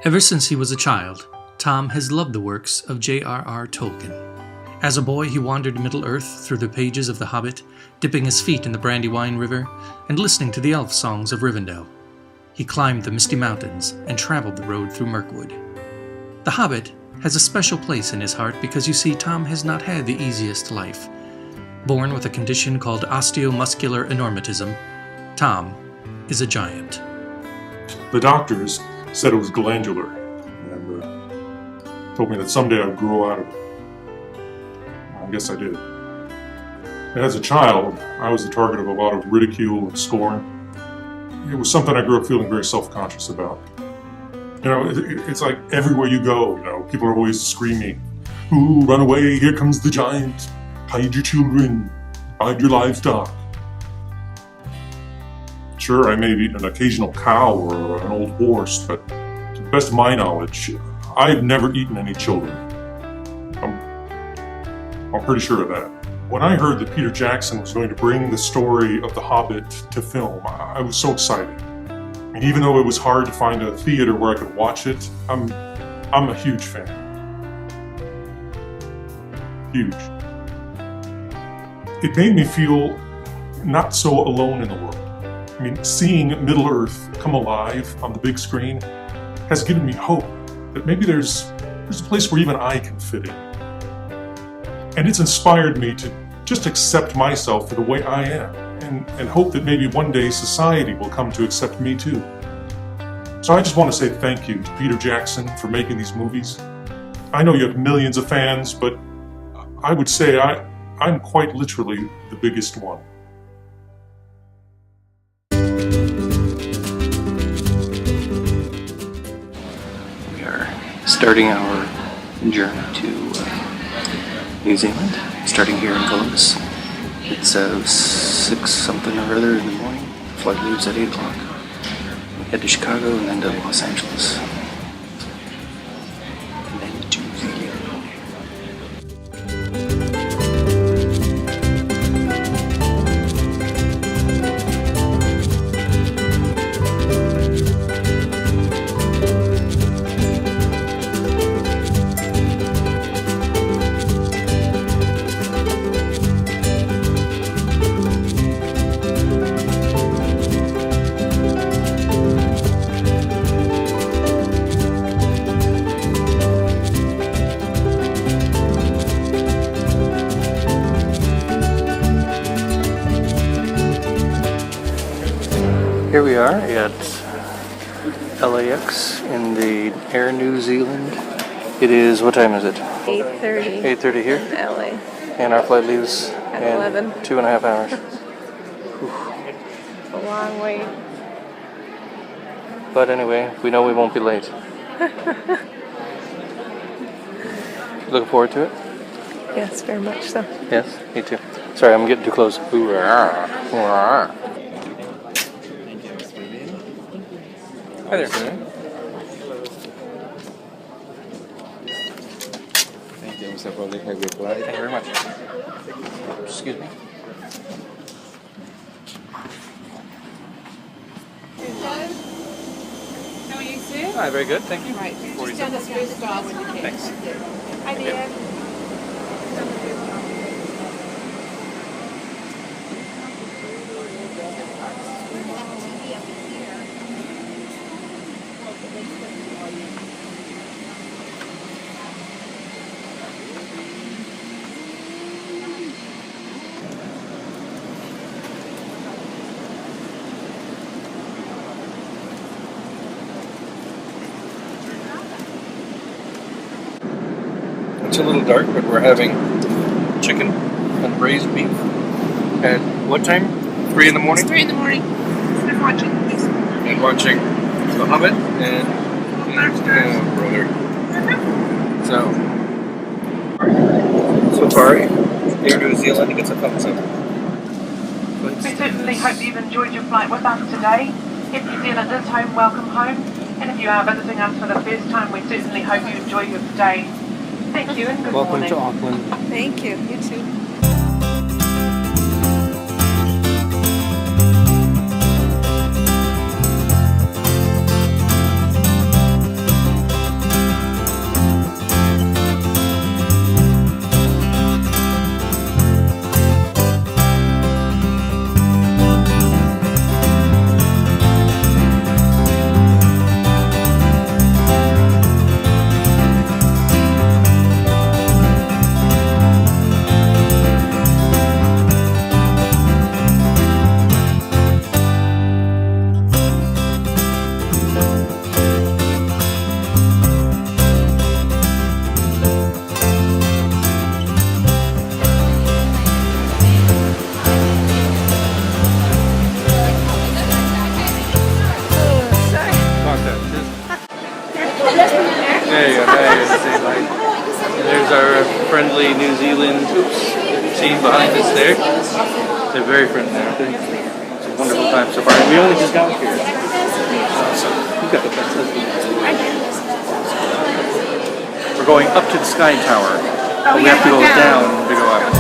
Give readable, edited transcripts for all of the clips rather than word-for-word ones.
Ever since he was a child, Tom has loved the works of J.R.R. Tolkien. As a boy, he wandered Middle-earth through the pages of The Hobbit, dipping his feet in the Brandywine River and listening to the elf songs of Rivendell. He climbed the Misty Mountains and traveled the road through Mirkwood. The Hobbit has a special place in his heart because, you see, Tom has not had the easiest life. Born with a condition called osteomuscular enormitism, Tom is a giant. The doctors said it was glandular, and told me that someday I'd grow out of it. I guess I did. As a child, I was the target of a lot of ridicule and scorn. It was something I grew up feeling very self-conscious about. You know, it's like everywhere you go, people are always screaming, "Ooh, run away, here comes the giant. Hide your children, hide your livestock." Sure, I may have eaten an occasional cow or an old horse, but to the best of my knowledge, I've never eaten any children. I'm pretty sure of that. When I heard that Peter Jackson was going to bring the story of The Hobbit to film, I was so excited. And even though it was hard to find a theater where I could watch it, I'm a huge fan. Huge. It made me feel not so alone in the world. I mean, seeing Middle-earth come alive on the big screen has given me hope that maybe there's a place where even I can fit in. And it's inspired me to just accept myself for the way I am and hope that maybe one day society will come to accept me too. So I just want to say thank you to Peter Jackson for making these movies. I know you have millions of fans, but I would say I'm quite literally the biggest one. We are starting our journey to New Zealand, starting here in Columbus. It's 6 something or other in the morning. Flight leaves at 8 o'clock. We head to Chicago and then to Los Angeles. And then to New Zealand. Here we are at LAX in the Air New Zealand. It is, what time is it? 8:30. 8:30 here? In LA. And our flight leaves At in 11. 2.5 hours. A long wait. But anyway, we know we won't be late. Looking forward to it? Yes, very much so. Yes, me too. Sorry, I'm getting too close. Ooh, rah, rah. Hi there. Thank you, Mr. Probably have your flight. Thank you very much. Excuse me. How are you, sir? Hi, very good, thank you. Right, just down this first aisle when you can. Thanks. Hi there. It's a little dark, but we're having chicken and braised beef. At what time? 3 in the morning? It's 3 in the morning. We're watching this. And watching The Hobbit and brother. So far, Air New Zealand gets a thumbs up. We certainly hope you've enjoyed your flight with us today. If New Zealand is home, welcome home. And if you are visiting us for the first time, we certainly hope you enjoy your stay. Thank you and good Welcome morning. to Auckland. Thank you. You too. lovely New Zealand scene behind us there. They're very friendly, aren't they? It's a wonderful time so far. We only just got here. So you've got the best husband. We're going up to the Sky Tower. But we have to go down to go up.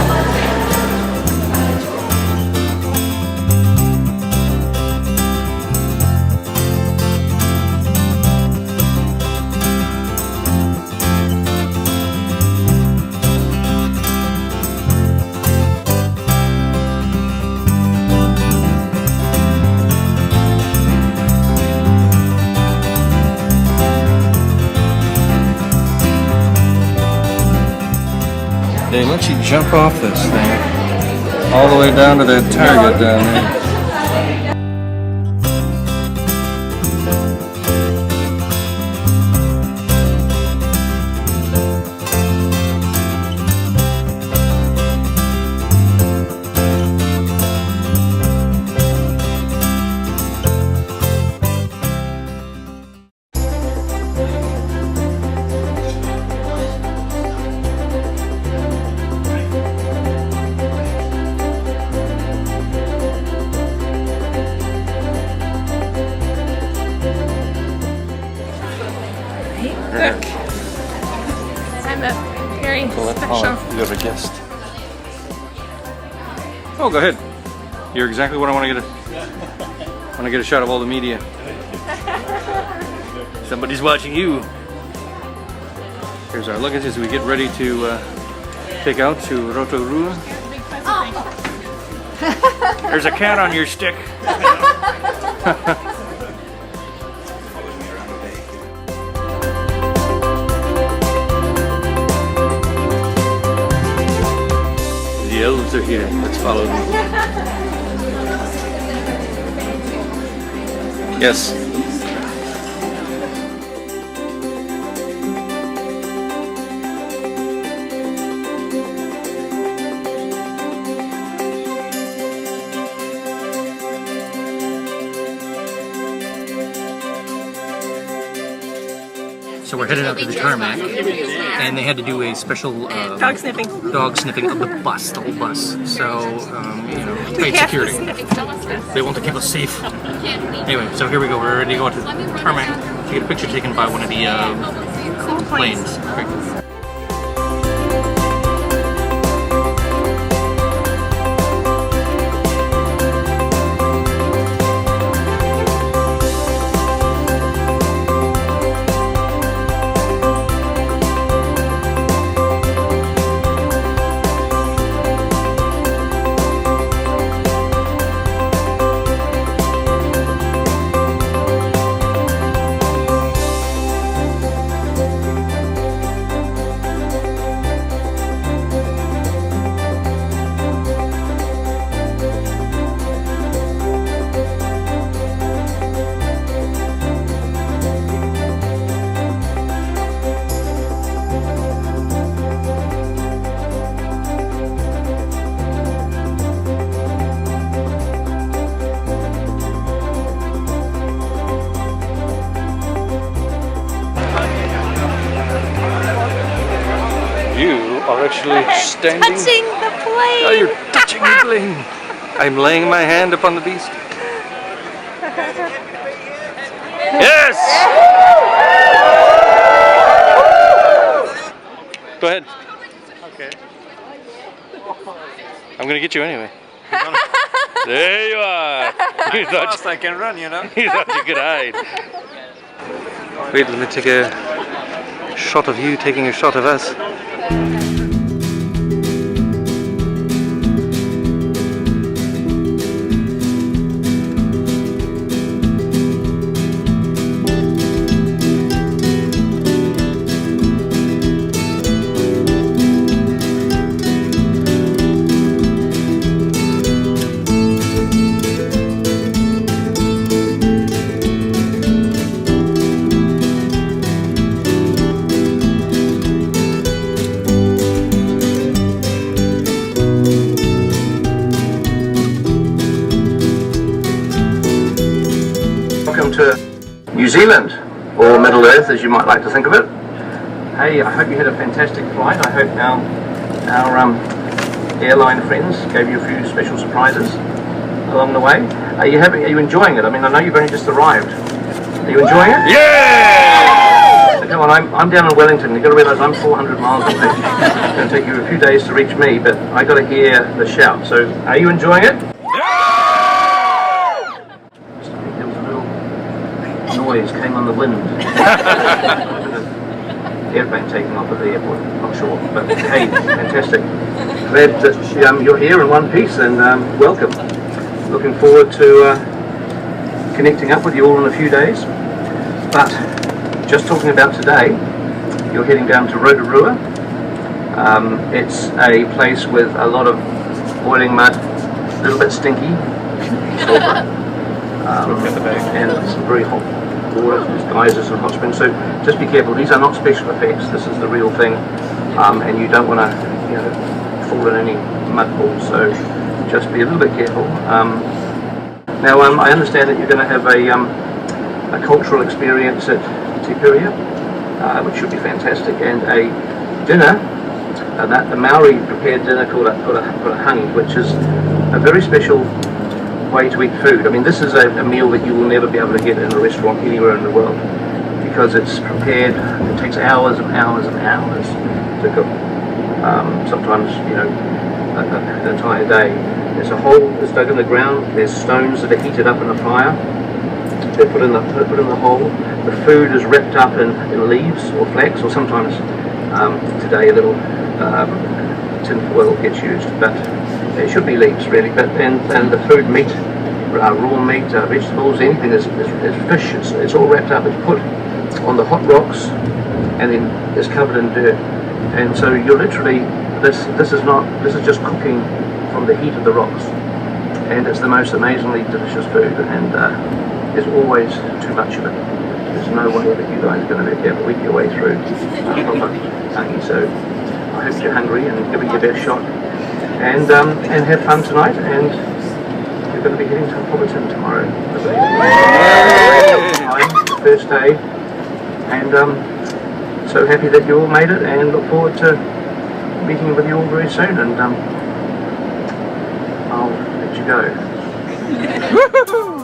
They let you jump off this thing all the way down to that target down there. Look. I'm a very special. You have a guest. Oh, go ahead. You're exactly what I want to get a shot of all the media. Somebody's watching you. Here's our luggage as we get ready to take out to Rotorua. There's a cat on your stick. The elves are here. Let's follow them. Yes. So we're headed out to the tarmac, and they had to do a special Dog sniffing. dog sniffing of the bus, the whole bus. So, you know, tight security. They want to keep us safe. Anyway, so here we go. We're ready to go to the tarmac to get a picture taken by one of the Cool planes. You are actually standing. Touching the plane. Oh, you're touching the plane. I'm laying my hand upon the beast. Yes! Go ahead. Okay. I'm gonna get you anyway. There you are. You thought I can run, you know. you thought you could hide. Wait, let me take a shot of you taking a shot of us. Welcome to New Zealand, or Middle Earth as you might like to think of it. Hey, I hope you had a fantastic flight. I hope now our airline friends gave you a few special surprises along the way. Are you enjoying it? I mean, I know you've only just arrived. Are you enjoying it? Yeah! So come on, I'm down in Wellington. You've got to realise I'm 400 miles away. It's going to take you a few days to reach me, but I got to hear the shout. So, are you enjoying it? There was a little noise came on the wind. Airplane taking off at the airport, not sure, but hey, fantastic. Glad that you're here in one piece, and welcome. Looking forward to connecting up with you all in a few days. But just talking about today, you're heading down to Rotorua. It's a place with a lot of boiling mud, a little bit stinky, sulfur, and some very hot water, there's geysers and hot springs. So just be careful. These are not special effects. This is the real thing, and you don't want to, fall in any mud pools. So just be a little bit careful. Now, I understand that you're going to have a cultural experience at Te Piria, which should be fantastic, and a dinner, a Maori prepared dinner called a hangi, which is a very special way to eat food. I mean, this is a meal that you will never be able to get in a restaurant anywhere in the world, because it's prepared, it takes hours and hours and hours to cook. Sometimes, an entire day. There's a hole that's dug in the ground, there's stones that are heated up in the fire, they're put in the hole, the food is wrapped up in leaves or flax, or sometimes today a little tin foil gets used, but it should be leaves really. But and the food, meat, raw meat, vegetables, anything is fish. It's all wrapped up. It's put on the hot rocks, and then it's covered in dirt. And so you're literally this is just cooking from the heat of the rocks, and it's the most amazingly delicious food. And there's always too much of it. There's no way that you guys are going to be able to eat your way through proper hangi. So I hope you're hungry and give it your best shot. And have fun tonight, and you're going to be heading to Hobbiton tomorrow, I believe. The first day, and so happy that you all made it, and look forward to meeting with you all very soon, and I'll let you go. Red Bull,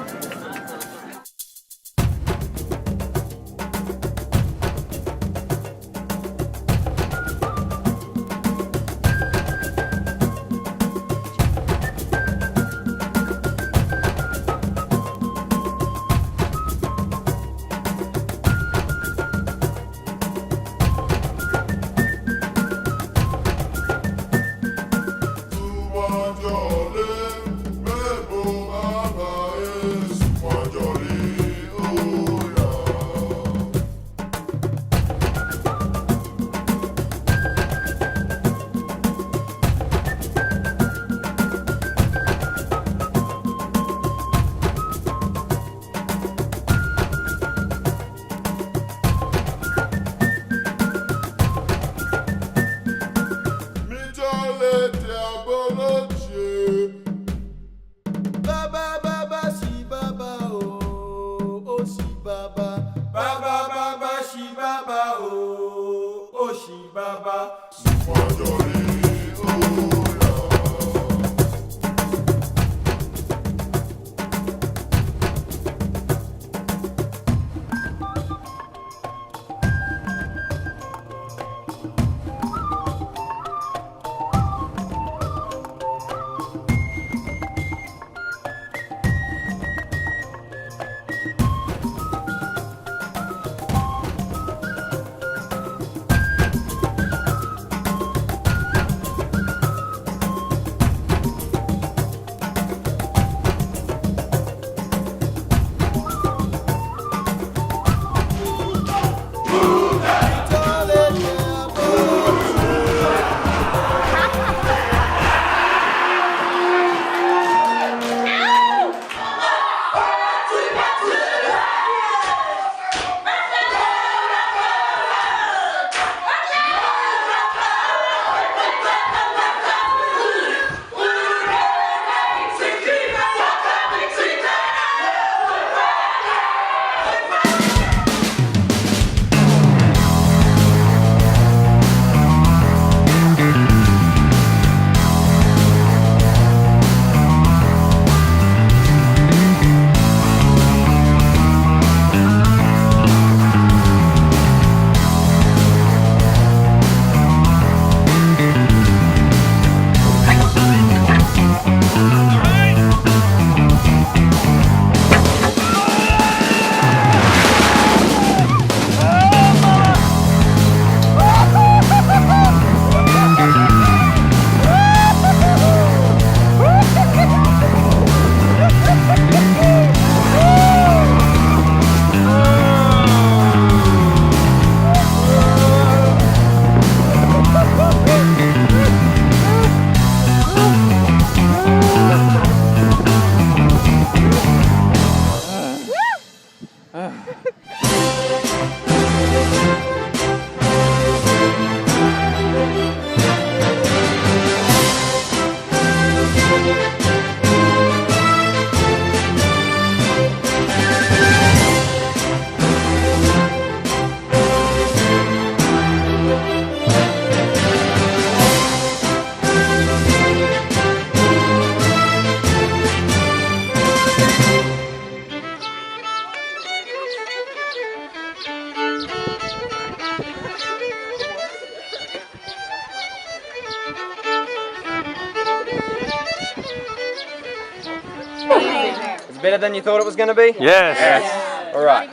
Better than you thought it was going to be? Yes. All right.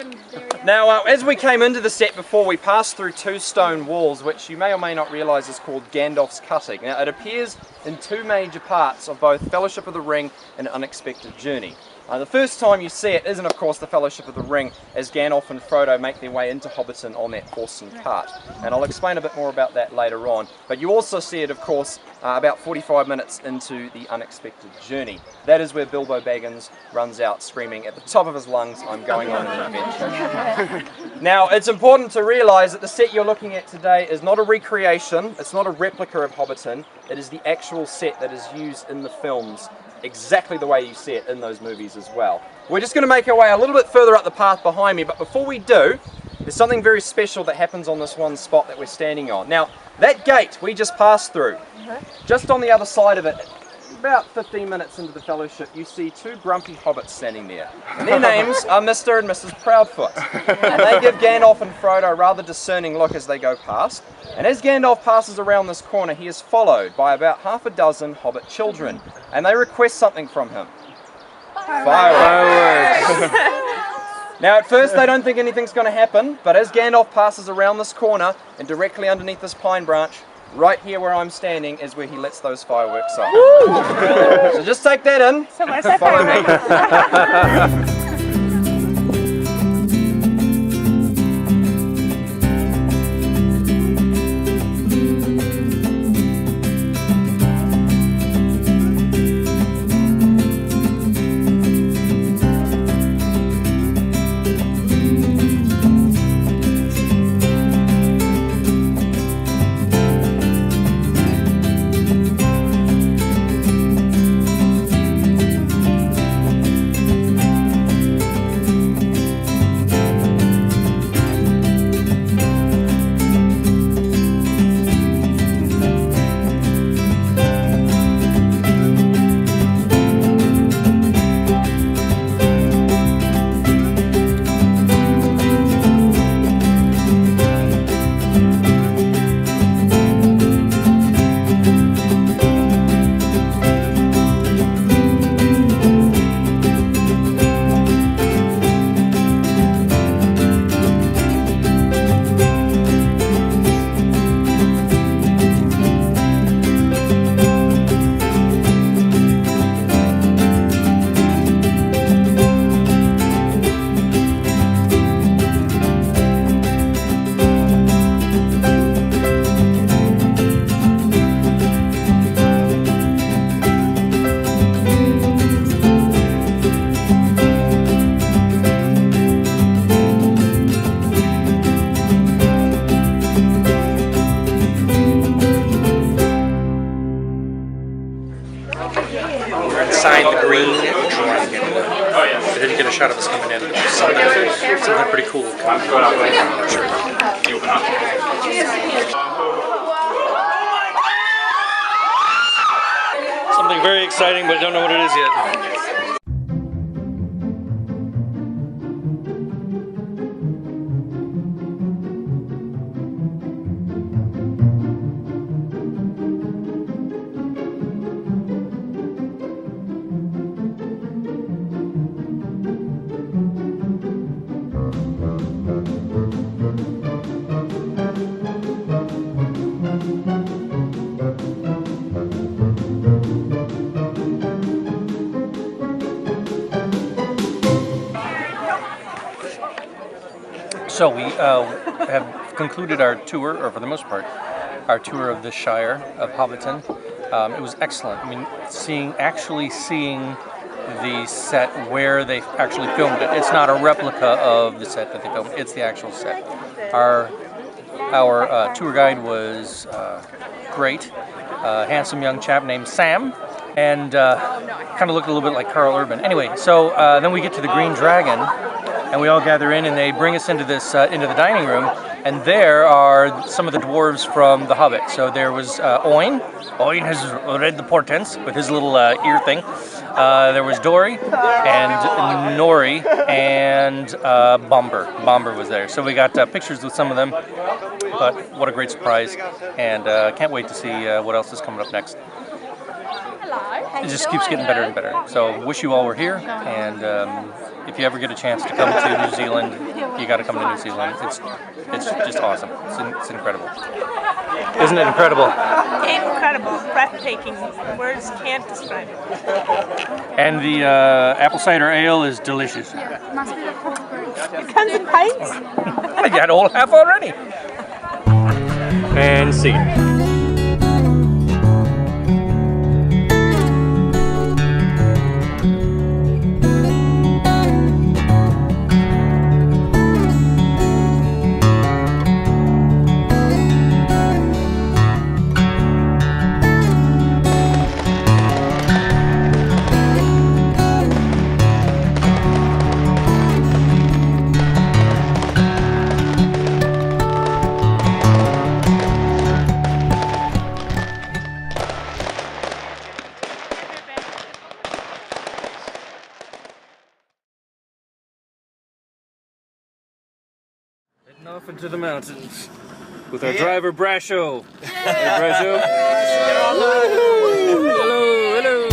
Now, as we came into the set before, we passed through 2 stone walls, which you may or may not realise is called Gandalf's Cutting. Now, it appears in 2 major parts of both Fellowship of the Ring and Unexpected Journey. The first time you see it isn't, of course, the Fellowship of the Ring, as Gandalf and Frodo make their way into Hobbiton on that horse and cart. And I'll explain a bit more about that later on. But you also see it, of course, about 45 minutes into the Unexpected Journey. That is where Bilbo Baggins runs out screaming at the top of his lungs, "I'm going on an adventure." Now, it's important to realise that the set you're looking at today is not a recreation, it's not a replica of Hobbiton, it is the actual set that is used in the films, exactly the way you see it in those movies as well. We're just going to make our way a little bit further up the path behind me, but before we do, there's something very special that happens on this one spot that we're standing on. Now, that gate we just passed through, just on the other side of it, about 15 minutes into the Fellowship, you see 2 grumpy hobbits standing there. And their names are Mr. and Mrs. Proudfoot. And they give Gandalf and Frodo a rather discerning look as they go past. And as Gandalf passes around this corner, he is followed by about half a dozen hobbit children. And they request something from him. Fireworks. Now, at first they don't think anything's going to happen, but as Gandalf passes around this corner and directly underneath this pine branch, right here where I'm standing is where he lets those fireworks off. So just take that in. So where's that Follow me. I didn't get a shot of us coming in. Something pretty cool. Something very exciting, but I don't know what it is yet. So we have concluded our tour, or for the most part, our tour of the Shire of Hobbiton. It was excellent. I mean, actually seeing the set where they actually filmed it. It's not a replica of the set that they filmed. It's the actual set. Our tour guide was great, handsome young chap named Sam, and kind of looked a little bit like Carl Urban. Anyway, so then we get to the Green Dragon, and we all gather in, and they bring us into this into the dining room, and there are some of the dwarves from The Hobbit. So there was Oin. Oin has read the portents with his little ear thing. There was Dory and Nori and Bomber. Bomber was there. So we got pictures with some of them. But what a great surprise, and can't wait to see what else is coming up next. Hello. it just keeps getting better and better. So wish you all were here, and if you ever get a chance to come to New Zealand, you got to come to New Zealand. It's just awesome. It's incredible. Isn't it incredible? Incredible, breathtaking. Words can't describe it. And the apple cider ale is delicious. It comes in pints. I got a whole half already. And see you. Off into the mountains with our driver Brasho. Hey, Brasho. Hello, hello.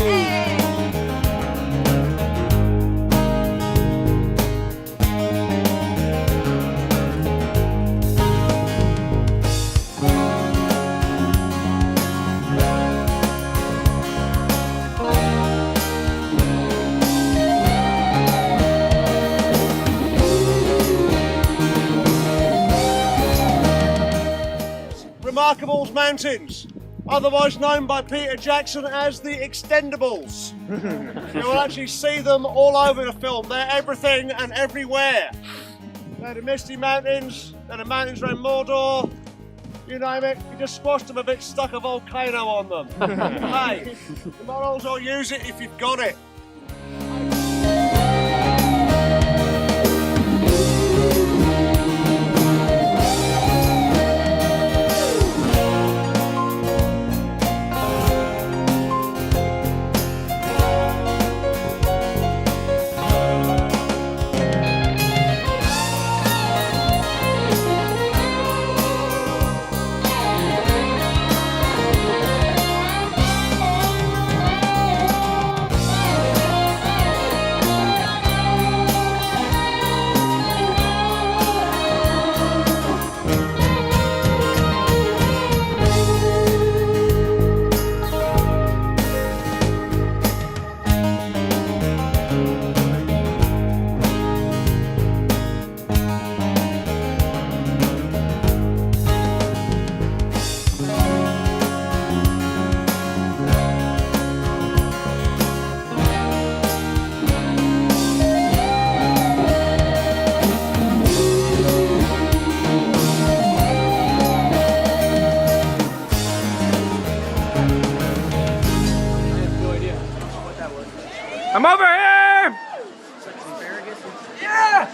Remarkables Mountains, otherwise known by Peter Jackson as the Extendables. You will actually see them all over the film. They're everything and everywhere. They're the Misty Mountains, they're the mountains around Mordor, you name it. You just squashed them a bit, stuck a volcano on them. Hey, you might as well use it if you've got it. I'm over here! Yeah!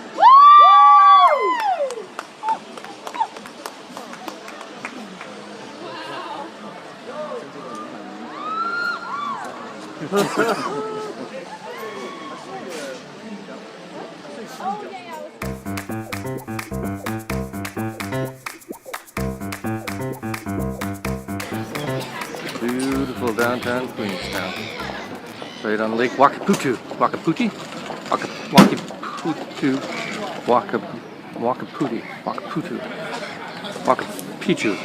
Beautiful downtown Queenstown. Right on Lake Wakaputu. Wakaputi? Wakaputu. Wakaputi. Wakaputu. Wakapichu.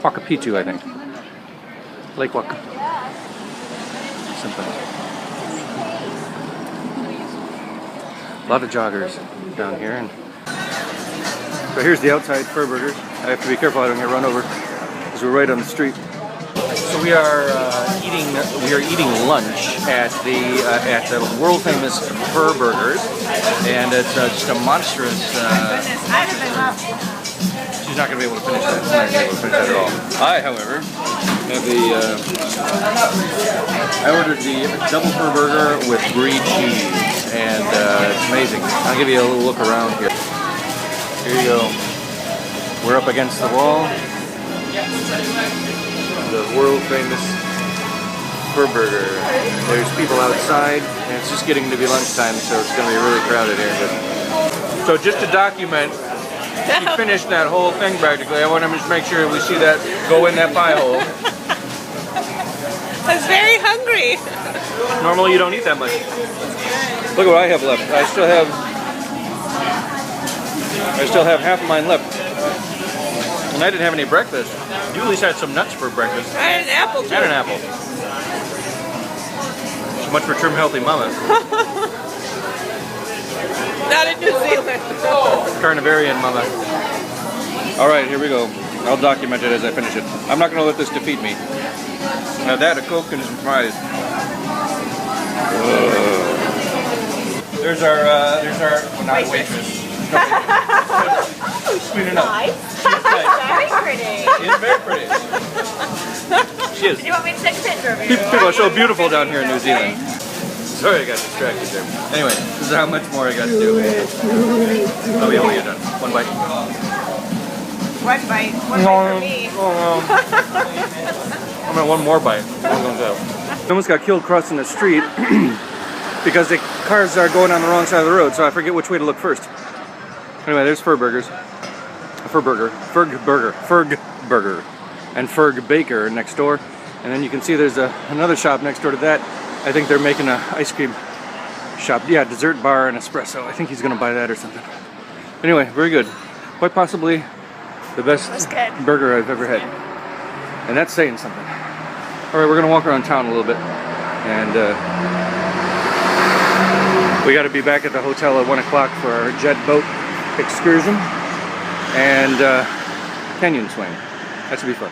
Wakapichu, I think. Lake Waka. Something. A lot of joggers down here. And so here's the outside Fur Burgers. I have to be careful I don't get run over because we're right on the street. So we are eating lunch at the world famous Fur Burgers, and it's just a monstrous. She's not going to be able to finish that. She's not going to be able to finish that at all. I, however, have I ordered the double Fur Burger with brie cheese, and it's amazing. I'll give you a little look around here. Here you go. We're up against the wall. The world famous Fur Burger. There's people outside, and it's just getting to be lunchtime, so it's going to be really crowded here. But so just to document, we finished that whole thing practically. I want to just make sure we see that go in that pie hole. I was very hungry. Normally you don't eat that much. Look at what I have left. I still have half of mine left. And I didn't have any breakfast. You at least had some nuts for breakfast. I had an apple too. And an apple. So much for trim, healthy mama. Not in New Zealand. Carnivarian mama. Alright, here we go. I'll document it as I finish it. I'm not going to let this defeat me. Now that, a Coke and some fries. There's our, well, not waitress. Cleaning up. Nice. Very pretty. She is very pretty. She is. Do you want me to take a picture of you? People are so beautiful down here in New Zealand. Sorry I got distracted there. Anyway, this is how much more I got to do. Oh, we only got done. One bite. One bite. One bite for me. I'm gonna one more bite. I almost got killed crossing the street because the cars are going on the wrong side of the road, so I forget which way to look first. Anyway, there's Ferg Burger, and Ferg Baker next door, and then you can see there's another shop next door to that. I think they're making an ice cream shop, yeah, dessert bar and espresso. I think he's gonna buy that or something. Anyway, very good. Quite possibly the best burger I've ever had, and that's saying something. All right, we're gonna walk around town a little bit, and we got to be back at the hotel at 1 o'clock for our jet boat excursion and canyon swing. That should be fun.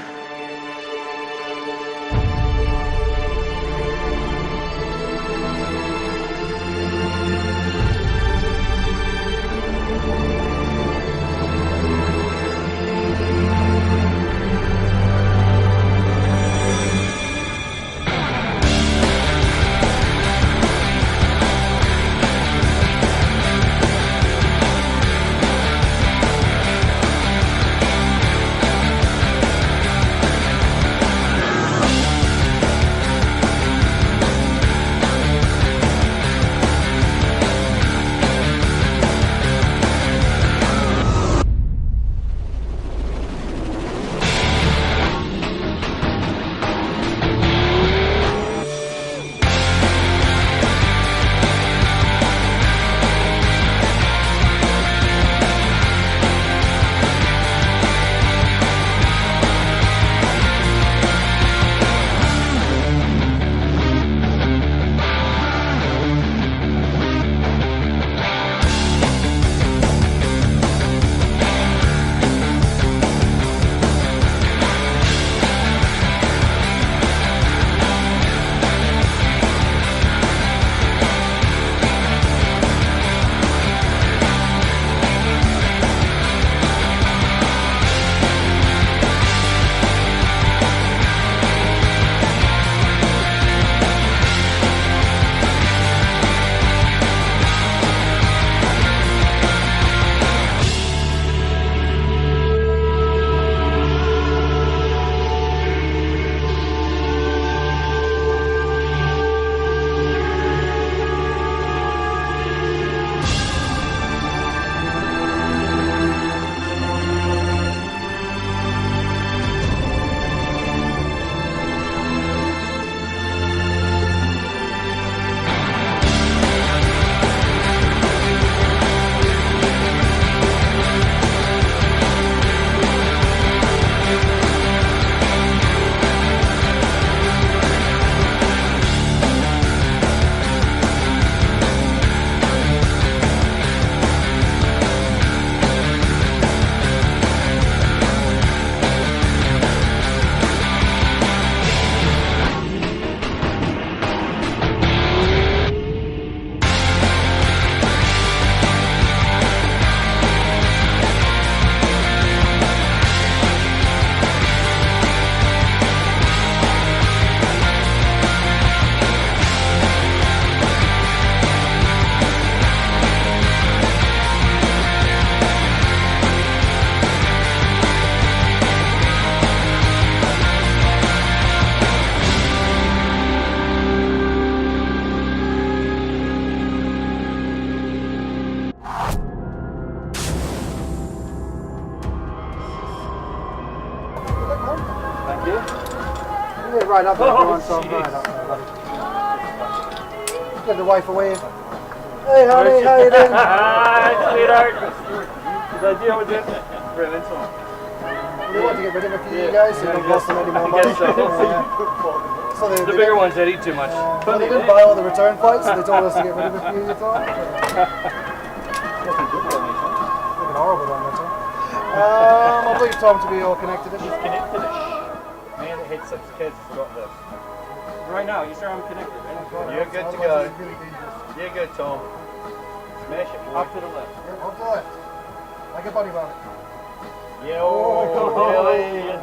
right up there, everyone, so right up there, buddy. Give the wife a wave. Hey, honey, how you doing? Hi, sweetheart. Did I deal with it? Brilliant. We want to get rid of a few of you guys, so you don't cost them any more money. So the bigger ones that eat too much. Well, they didn't buy all the return flights, so they told us to get rid of a few of thought. Looking horrible down there, Tom. I believe Tom to be all connected. He's connected-ish. Man that had 6 kids has got this. Right now, you sure I'm connected, right? You're good to go. You're good, Tom. Smash it, boy. Up to the left. Yep, up to the left. Like a bunny rabbit. Yeah,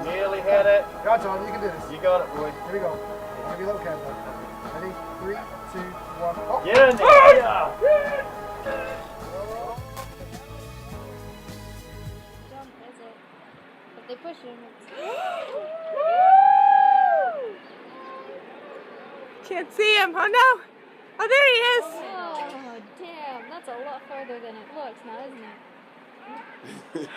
nearly had it. Go on, Tom, you can do this. You got it, boy. Here we go. Give you a little countdown. Ready? 3, 2, 1. Oh. Get in there. Yeah. If they push him, Can't see him. Oh no! Oh, there he is. Oh, damn. That's a lot farther than it looks now, isn't it?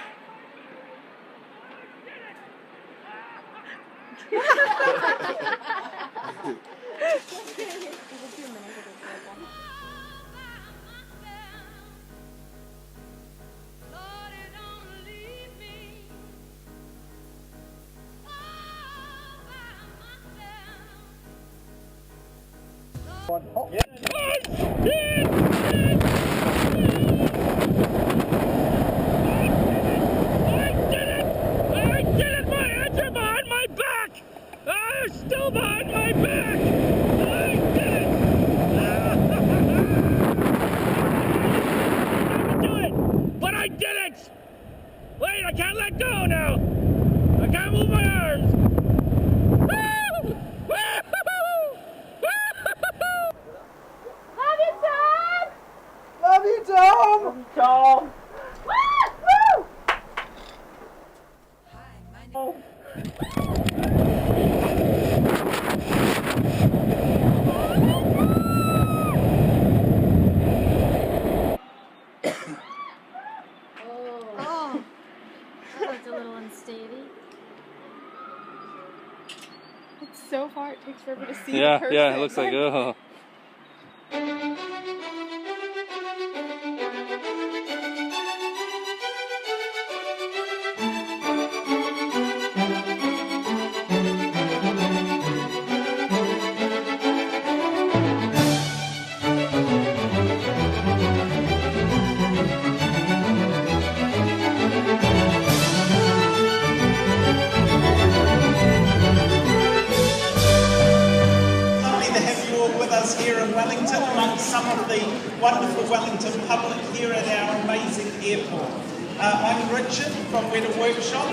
Wait, I can't let go now. I can't move my arms. Love you, Tom! Love you, Tom! Tom! Woo! Oh. That's a little unsteady. It's so far, it takes forever to see the person. Yeah, it looks like, oh. Here in Wellington, amongst some of the wonderful Wellington public here at our amazing airport. I'm Richard from Weta Workshop.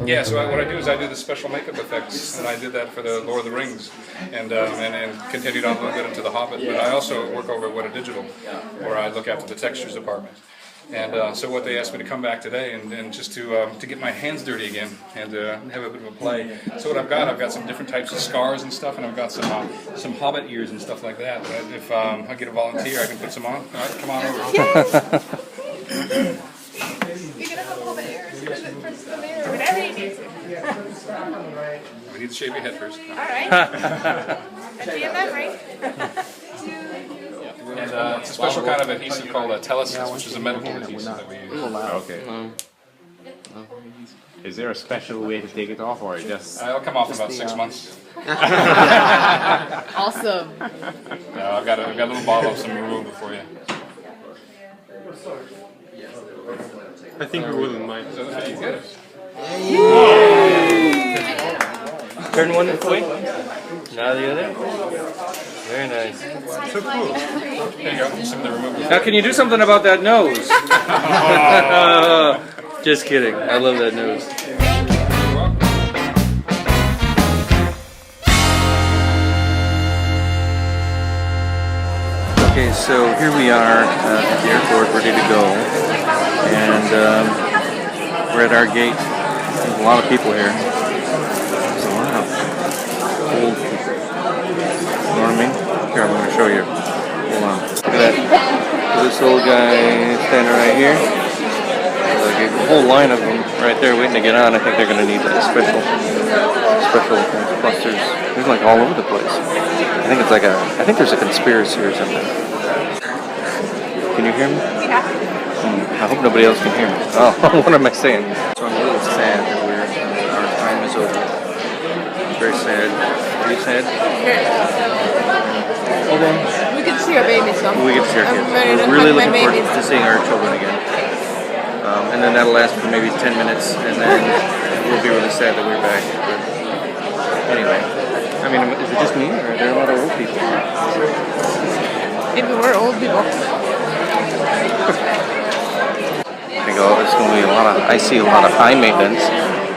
Yeah, so what I do is I do the special makeup effects, and I did that for the Lord of the Rings, and continued on a little bit into The Hobbit. But I also work over at Weta Digital, where I look after the textures department. And so what they asked me to come back today and just to get my hands dirty again and have a bit of a play. So what I've got some different types of scars and stuff, and I've got some hobbit ears and stuff like that. But if I get a volunteer, I can put some on. All right, come on over. You're gonna have hobbit ears. You're gonna press the mirror. Whatever you need to. We need to shave your head first. All right. That'd be a memory. And it's a special kind of adhesive called Telesis, which is a medical adhesive that we use. Okay. Is there a special way to take it off, or just? It'll come off in about 6 months. Awesome. I've got a little bottle of some remover for you. I think we wouldn't mind. So that's what you get. Turn one this way. Now the other. Very nice. So cool. There you go. Some of the remover. Now can you do something about that nose? Just kidding. I love that nose. Okay, so here we are at the airport, ready to go, and we're at our gate. There's a lot of people here. There's a lot of old people. You know what I mean? Here, I'm going to show you. Hold on. Look at that. This old guy standing right here. Like a whole line of them right there waiting to get on. I think they're going to need that special clusters. There's like all over the place. I think it's like I think there's a conspiracy or something. Can you hear me? Yeah. I hope nobody else can hear me. Oh, what am I saying? So I'm a little sad that our time is over. Very sad. Are you sad? Hold on. We can see our babies, so We get to see our kids. We're really looking forward to seeing our children again. And then that'll last for maybe 10 minutes, and then we'll be really sad that we're back. But anyway, I mean, is it just me, or are there a lot of old people? Maybe we're old people. I think it's going to be I see a lot of high maintenance.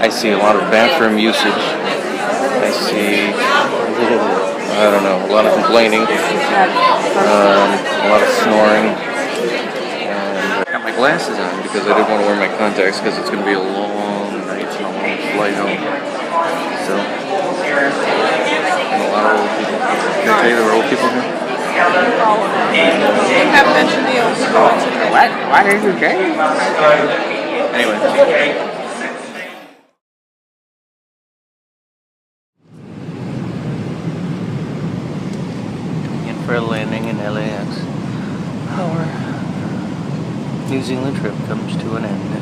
I see a lot of bathroom usage. I see, I don't know, a lot of complaining. A lot of snoring. And I got my glasses on because I didn't want to wear my contacts because it's going to be a long night and a long flight home. So, and a lot of old people. Can I tell you there were old people here? They have mentioned the old people. What are you saying? Anyway. Coming in for a landing in LAX. Our New Zealand trip comes to an end.